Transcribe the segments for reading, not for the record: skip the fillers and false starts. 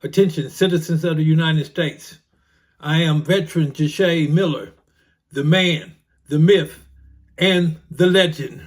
Attention, citizens of the United States. I am Veteran Jesha Miller, the man, the myth, and the legend.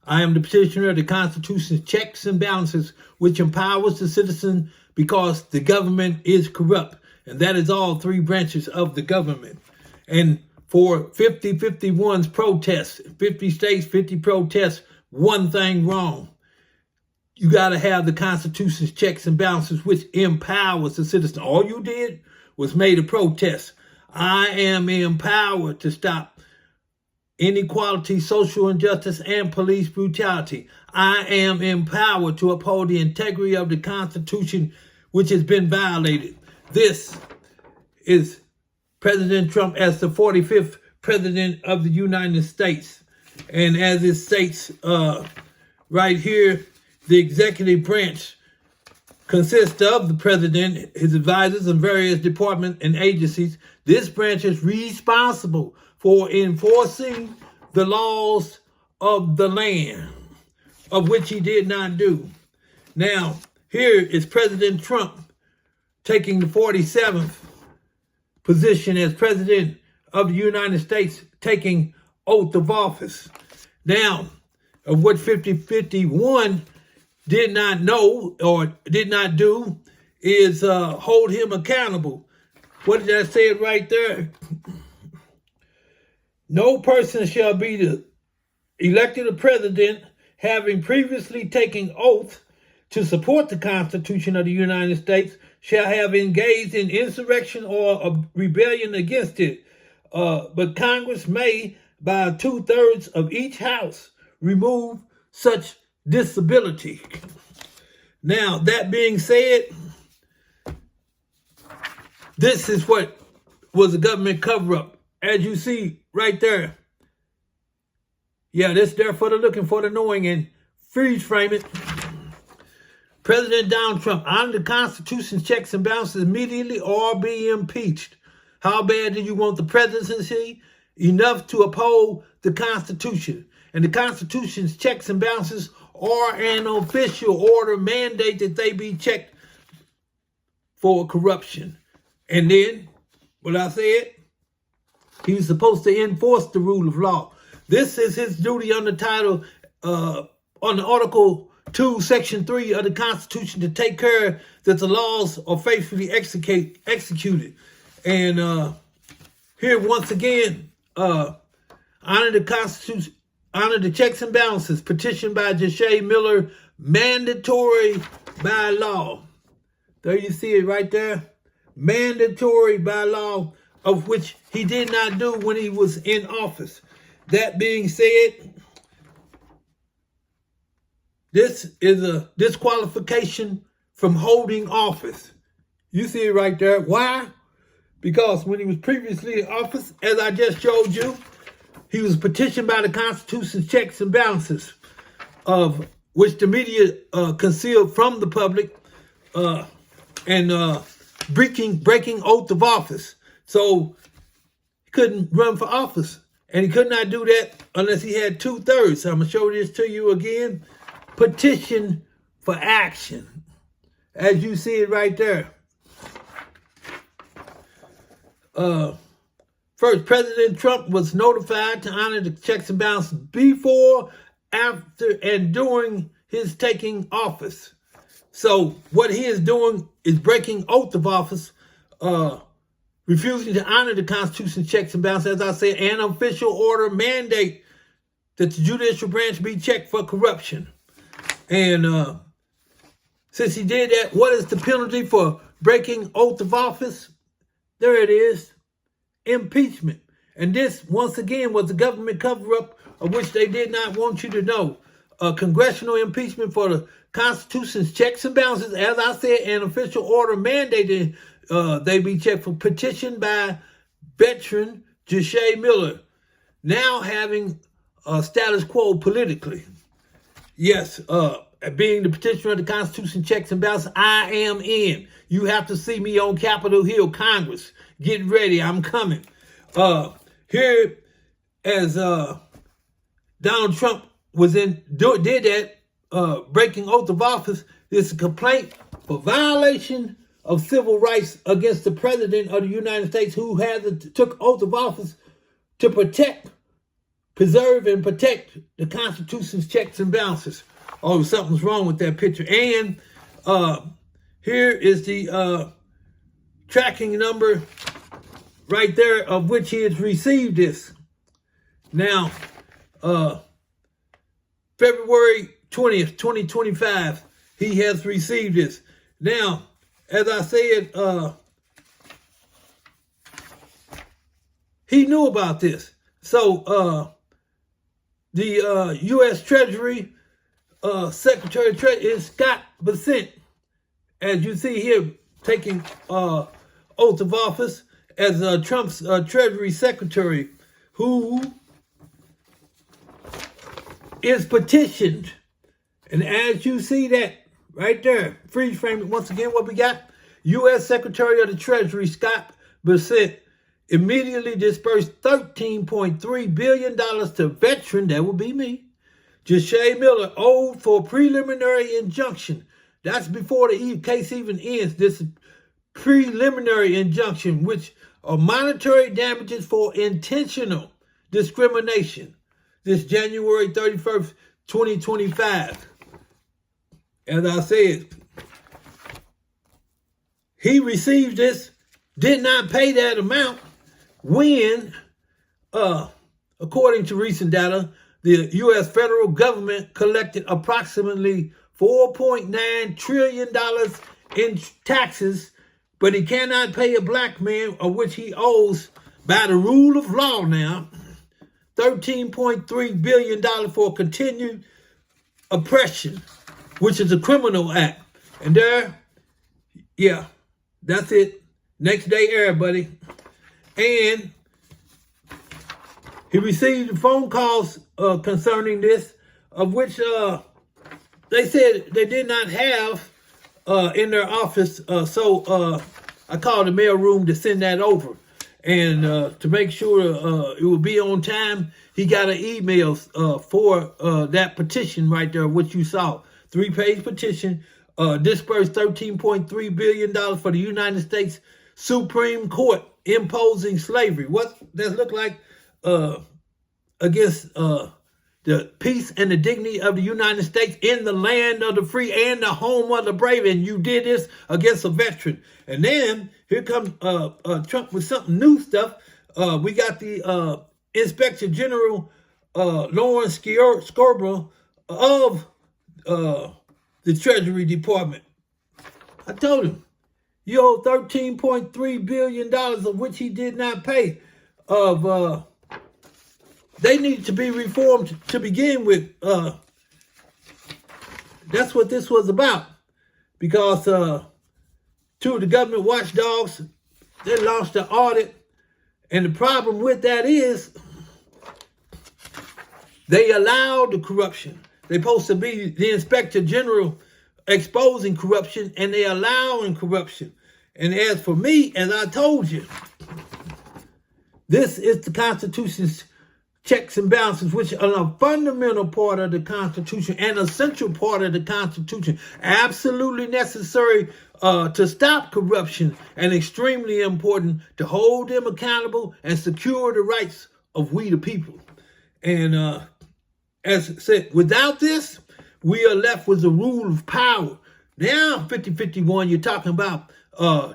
I am the petitioner of the Constitution's checks and balances, which empowers the citizen because the government is corrupt. And that is all three branches of the government. And for 50-51's protests, 50 states, 50 protests, one thing wrong. You got to have the Constitution's checks and balances, which empowers the citizen. All you did was made a protest. I am empowered to stop inequality, social injustice, and police brutality. I am empowered to uphold the integrity of the Constitution, which has been violated. This is President Trump as the 45th President of the United States. And as it states right here, the executive branch consists of the president, his advisors, and various departments and agencies. This branch is responsible for enforcing the laws of the land, of which he did not do. Now, here is President Trump taking the 47th position as President of the United States, taking oath of office. Now, of what 50-51 did not know or did not do is hold him accountable. What did I say it right there? No person shall be elected a president having previously taken oath to support the Constitution of the United States shall have engaged in insurrection or a rebellion against it. But Congress may, by 2/3 of each house, remove such disability. Now, that being said, this is what was a government cover-up. As you see right there. Yeah, this there for the looking, for the knowing, and freeze frame it. President Donald Trump, under the Constitution's checks and balances, immediately or be impeached. How bad do you want the presidency? Enough to uphold the Constitution. And the Constitution's checks and balances are an official order mandate that they be checked for corruption. And then, what I said, he was supposed to enforce the rule of law. This is his duty under title, on Article 2, Section 3 of the Constitution, to take care that the laws are faithfully executed. And here, once again, honor the Constitution, honor the checks and balances, petitioned by Jesha Miller, mandatory by law. There you see it right there. Mandatory by law, of which he did not do when he was in office. That being said, this is a disqualification from holding office. You see it right there. Why? Because when he was previously in office, as I just showed you, he was petitioned by the Constitution's checks and balances, of which the media concealed from the public, and breaking oath of office. So he couldn't run for office, and he could not do that unless he had 2/3. I'm gonna show this to you again. Petition for action, as you see it right there. First, President Trump was notified to honor the checks and balances before, after, and during his taking office. So what he is doing is breaking oath of office, refusing to honor the Constitution's checks and balances, as I said, an official order mandate that the judicial branch be checked for corruption. And since he did that, what is the penalty for breaking oath of office? There it is. Impeachment. And this, once again, was a government cover-up of which they did not want you to know. A congressional impeachment for the Constitution's checks and balances, as I said, an official order mandated they be checked for, petition by Veteran Jesha Miller, now having a status quo politically. Yes, being the petitioner of the Constitution checks and balances, I am in. You have to see me on Capitol Hill, Congress. Get ready, I'm coming. Here, as Donald Trump did that, breaking oath of office, it's a complaint for violation of civil rights against the President of the United States, who took oath of office to preserve and protect the Constitution's checks and balances. Oh, something's wrong with that picture. And here is the tracking number right there of which he has received this. Now, February 20th, 2025, he has received this. Now, as I said, he knew about this. So, the U.S. Treasury Secretary of Treasury is Scott Bessent, as you see here, taking oath of office as Trump's Treasury Secretary, who is petitioned. And as you see that right there, freeze frame it once again, what we got? U.S. Secretary of the Treasury Scott Bessent immediately dispersed $13.3 billion to veteran, that would be me, Jesha Miller, owed for preliminary injunction. That's before the case even ends. This preliminary injunction, which are monetary damages for intentional discrimination. This January 31st, 2025. As I said, he received this, did not pay that amount when, according to recent data, the U.S. federal government collected approximately $4.9 trillion in taxes, but he cannot pay a black man, of which he owes, by the rule of law now, $13.3 billion for continued oppression, which is a criminal act. And there, yeah, that's it. Next day, everybody. And he received phone calls concerning this, of which they said they did not have in their office. So I called the mail room to send that over. And to make sure it would be on time, he got an email for that petition right there, which you saw. 3-page petition, dispersed $13.3 billion for the United States Supreme Court imposing slavery. What does it look like against the peace and the dignity of the United States in the land of the free and the home of the brave. And you did this against a veteran. And then here comes Trump with something new stuff. We got the Inspector General Lawrence Scarborough of the Treasury Department. I told him, you owe $13.3 billion, of which he did not pay. They need to be reformed to begin with. That's what this was about. Because two of the government watchdogs, they launched an audit. And the problem with that is they allowed the corruption. They're supposed to be the Inspector General exposing corruption, and they allowing corruption. And as for me, as I told you, this is the Constitution's checks and balances, which are a fundamental part of the Constitution and a central part of the Constitution, absolutely necessary to stop corruption and extremely important to hold them accountable and secure the rights of we the people. And as I said, without this, we are left with the rule of power. Now, 50-51, you're talking about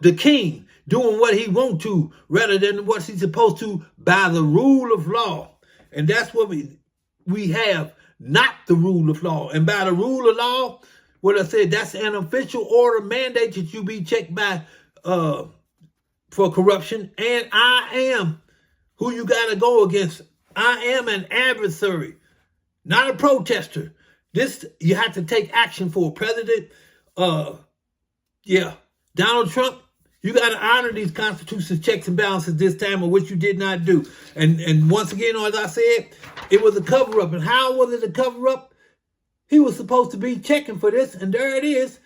the king doing what he wants to rather than what he's supposed to by the rule of law. And that's what we have, not the rule of law. And by the rule of law, what I said, that's an official order mandate that you be checked by for corruption. And I am who you got to go against. I am an adversary, not a protester. This, you have to take action for. President, Donald Trump, you got to honor these Constitution's checks and balances this time, of which you did not do. And once again, as I said, it was a cover-up. And how was it a cover-up? He was supposed to be checking for this, and there it is.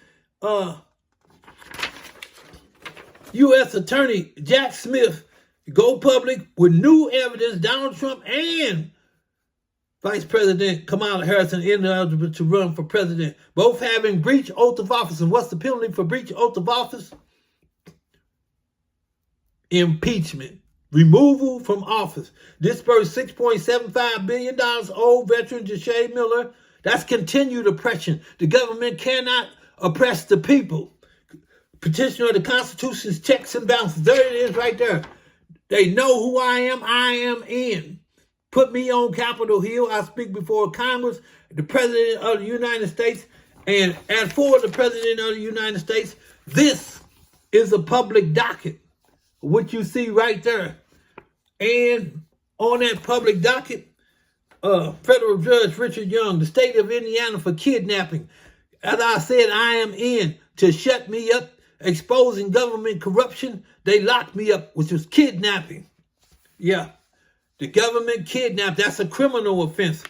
U.S. Attorney Jack Smith go public with new evidence. Donald Trump and Vice President Kamala Harris ineligible to run for president, both having breached oath of office. And what's the penalty for breach oath of office? impeachment, removal from office, disperse $6.75 billion old veteran Jesha Miller. That's continued oppression. The government cannot oppress the people. Petitioner of the Constitution's checks and balances. There it is right there. They know who I am. I am in. Put me on Capitol Hill. I speak before Congress, the President of the United States. And as for the President of the United States, this is a public docket, which you see right there. And on that public docket, federal judge Richard Young, the state of Indiana for kidnapping. As I said, I am in to shut me up, exposing government corruption. They locked me up, which was kidnapping. Yeah, the government kidnapped. That's a criminal offense.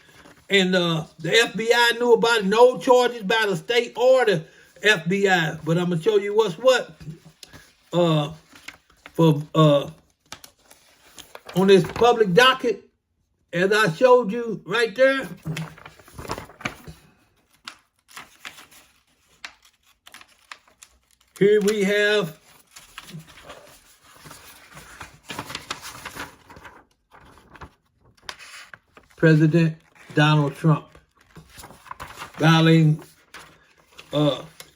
And the FBI knew about it. No charges by the state or the FBI. But I'm going to show you what's what. On this public docket, as I showed you right there, here we have President Donald Trump violating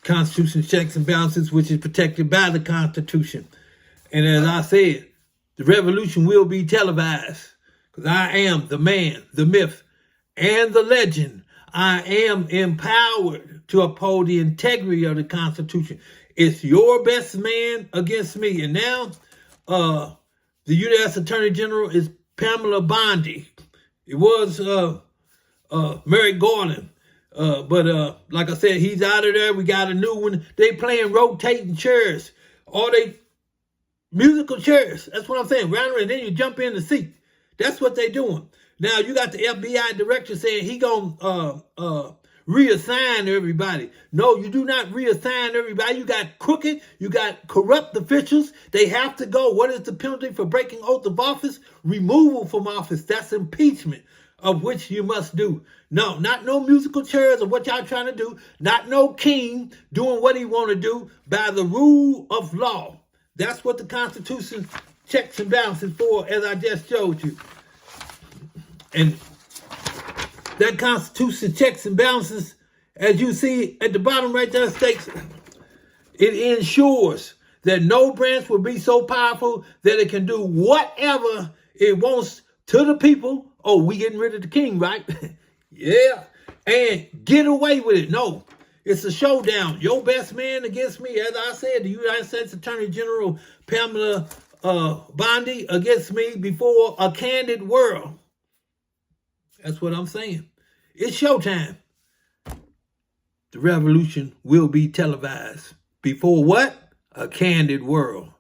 Constitution checks and balances, which is protected by the Constitution. And as I said, the revolution will be televised because I am the man, the myth, and the legend. I am empowered to uphold the integrity of the Constitution. It's your best man against me. And now, the U.S. Attorney General is Pamela Bondi. It was Merrick Garland. But like I said, he's out of there. We got a new one. They playing rotating chairs. All they musical chairs. That's what I'm saying. Round and then you jump in the seat. That's what they doing. Now you got the FBI director saying he gonna reassign everybody. No, you do not reassign everybody. You got crooked, you got corrupt officials. They have to go. What is the penalty for breaking oath of office? Removal from office. That's impeachment, of which you must do. No, not no musical chairs or what y'all trying to do. Not no king doing what he want to do by the rule of law. That's what the Constitution checks and balances for, as I just showed you. And that Constitution checks and balances, as you see at the bottom right there, states it ensures that no branch will be so powerful that it can do whatever it wants to the people. Oh, we getting rid of the king, right? Yeah. And get away with it. No. It's a showdown. Your best man against me. As I said, the United States Attorney General Pamela Bondi against me before a candid world. That's what I'm saying. It's showtime. The revolution will be televised. Before what? A candid world.